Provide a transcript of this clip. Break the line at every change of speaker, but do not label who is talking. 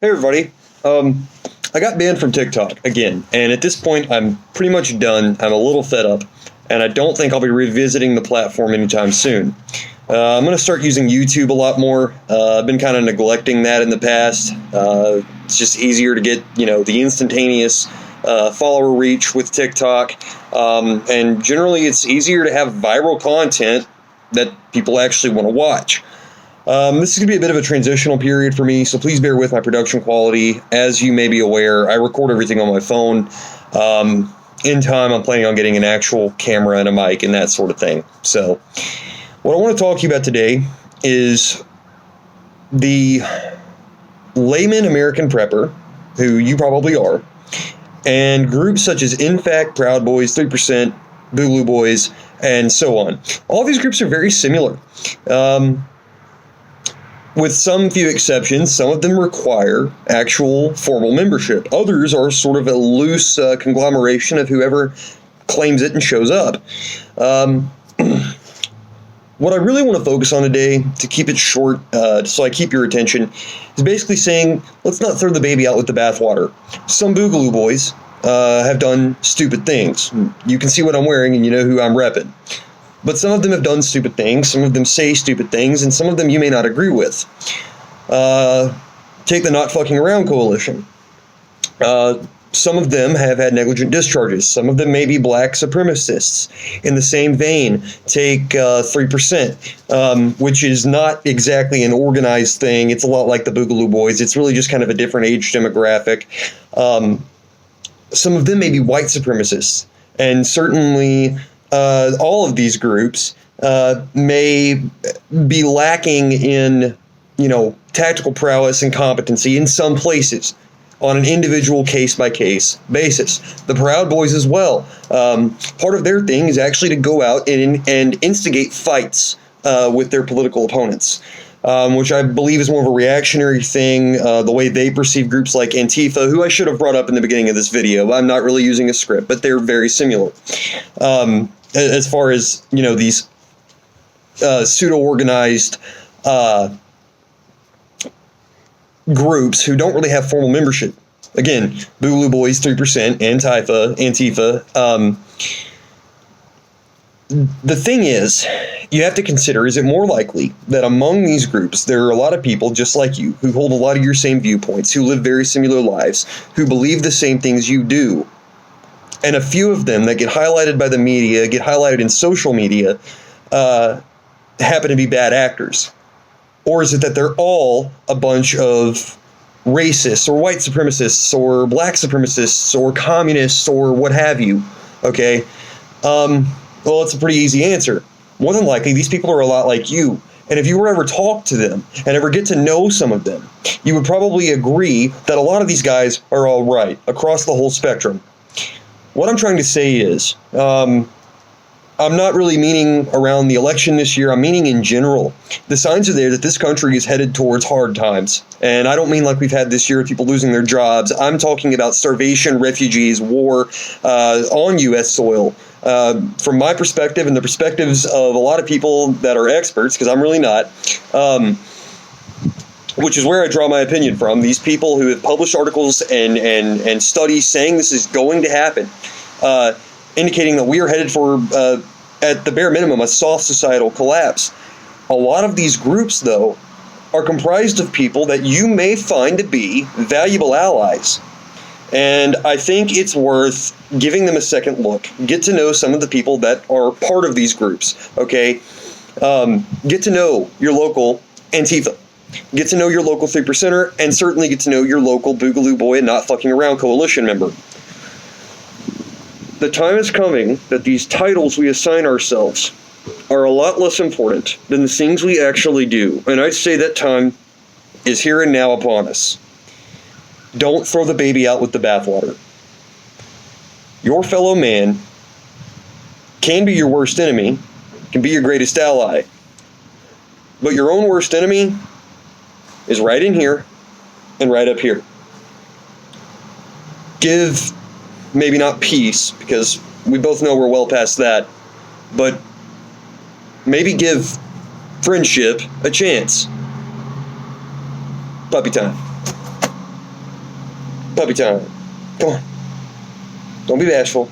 Hey everybody. I got banned from TikTok again, and at this point, I'm pretty much done. I'm a little fed up, and I don't think I'll be revisiting the platform anytime soon. I'm going to start using YouTube a lot more. I've been kind of neglecting that in the past. It's just easier to get, the instantaneous follower reach with TikTok, and generally, it's easier to have viral content that people actually want to watch. This is going to be a bit of a transitional period for me, so please bear with my production quality. As you may be aware, I record everything on my phone. In time, I'm planning on getting an actual camera and a mic and that sort of thing. So, what I want to talk to you about today is the layman American prepper, who you probably are, and groups such as InFact, Proud Boys, 3%, Boogaloo Boys, and so on. All these groups are very similar. With some few exceptions, some of them require actual formal membership. Others are sort of a loose conglomeration of whoever claims it and shows up. What I really want to focus on today, to keep it short, so I keep your attention, is basically saying, let's not throw the baby out with the bathwater. Some Boogaloo Boys have done stupid things. You can see what I'm wearing and you know who I'm repping. But some of them have done stupid things, some of them say stupid things, and some of them you may not agree with. Take the Not Fucking Around Coalition. Some of them have had negligent discharges. Some of them may be black supremacists. In the same vein, take 3%, which is not exactly an organized thing. It's a lot like the Boogaloo Boys. It's really just kind of a different age demographic. Some of them may be white supremacists, and certainly all of these groups may be lacking in, tactical prowess and competency in some places on an individual case-by-case basis. The Proud Boys as well. Part of their thing is actually to go out and instigate fights with their political opponents, which I believe is more of a reactionary thing, the way they perceive groups like Antifa, who I should have brought up in the beginning of this video. I'm not really using a script, but they're very similar. As far as, these pseudo-organized groups who don't really have formal membership. Again, Boogaloo Boys, 3%, Antifa. The thing is, you have to consider, is it more likely that among these groups there are a lot of people just like you, who hold a lot of your same viewpoints, who live very similar lives, who believe the same things you do, and a few of them that get highlighted by the media, get highlighted in social media, happen to be bad actors? Or is it that they're all a bunch of racists or white supremacists or black supremacists or communists or what have you? Okay? Well, it's a pretty easy answer. More than likely, these people are a lot like you. And if you were ever talk to them and ever get to know some of them, you would probably agree that a lot of these guys are all right across the whole spectrum. What I'm trying to say is, I'm not really meaning around the election this year. I'm meaning in general. The signs are there that this country is headed towards hard times. And I don't mean like we've had this year, people losing their jobs. I'm talking about starvation, refugees, war on U.S. soil. From my perspective and the perspectives of a lot of people that are experts, because I'm really not, which is where I draw my opinion from, these people who have published articles and studies saying this is going to happen, indicating that we are headed for, at the bare minimum, a soft societal collapse. A lot of these groups, though, are comprised of people that you may find to be valuable allies. And I think it's worth giving them a second look. Get to know some of the people that are part of these groups, okay? Get to know your local Antifa. Get to know your local 3%er, and certainly get to know your local Boogaloo Boy and Not Fucking Around Coalition member. The time is coming that these titles we assign ourselves are a lot less important than the things we actually do. And I'd say that time is here and now upon us. Don't throw the baby out with the bathwater. Your fellow man can be your worst enemy, can be your greatest ally. But your own worst enemy is right in here and right up here. Give, maybe not peace, because we both know we're well past that, but maybe give friendship a chance. Puppy time. Puppy time. Come on. Don't be bashful.